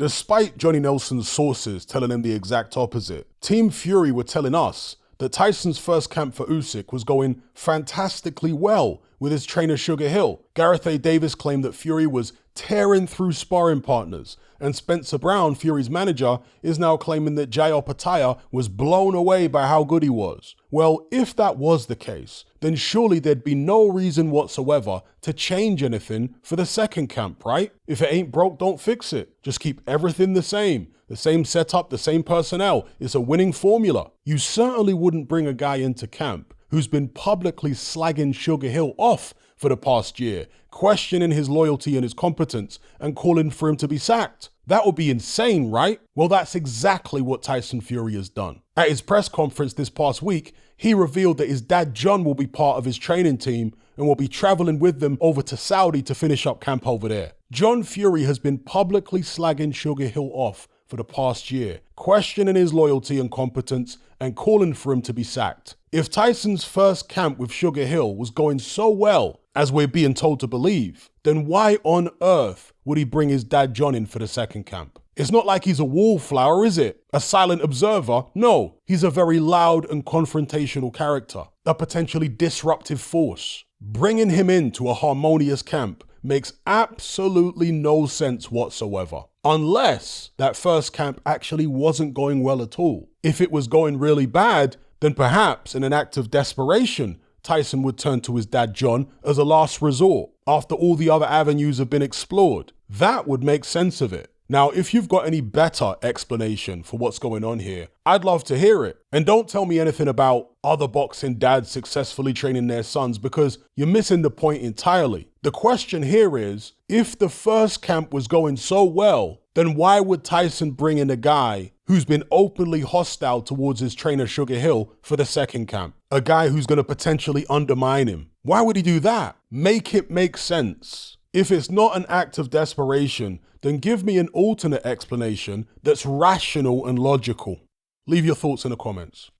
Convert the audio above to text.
Despite Johnny Nelson's sources telling him the exact opposite, Team Fury were telling us that Tyson's first camp for Usyk was going fantastically well with his trainer Sugar Hill. Gareth A. Davis claimed that Fury was tearing through sparring partners, and Spencer Brown, Fury's manager, is now claiming that Jai Opetaia was blown away by how good he was. Well, if that was the case, then surely there'd be no reason whatsoever to change anything for the second camp, right? If it ain't broke, don't fix it. Just keep everything the same setup, the same personnel. It's a winning formula. You certainly wouldn't bring a guy into camp who's been publicly slagging Sugar Hill off for the past year, questioning his loyalty and his competence, and calling for him to be sacked. That would be insane, right? Well, that's exactly what Tyson Fury has done. At his press conference this past week, he revealed that his dad John will be part of his training team and will be traveling with them over to Saudi to finish up camp over there. John Fury has been publicly slagging Sugar Hill off for the past year, questioning his loyalty and competence and calling for him to be sacked. If Tyson's first camp with Sugar Hill was going so well, as we're being told to believe, then why on earth would he bring his dad John in for the second camp? It's not like he's a wallflower, is it? A silent observer? No, he's a very loud and confrontational character, a potentially disruptive force. Bringing him into a harmonious camp makes absolutely no sense whatsoever. Unless that first camp actually wasn't going well at all. If it was going really bad, then perhaps in an act of desperation, Tyson would turn to his dad John as a last resort after all the other avenues have been explored. That would make sense of it. Now, if you've got any better explanation for what's going on here, I'd love to hear it. And don't tell me anything about other boxing dads successfully training their sons, because you're missing the point entirely. The question here is, if the first camp was going so well, then why would Tyson bring in a guy who's been openly hostile towards his trainer Sugar Hill for the second camp? A guy who's going to potentially undermine him. Why would he do that? Make it make sense. If it's not an act of desperation, then give me an alternate explanation that's rational and logical. Leave your thoughts in the comments.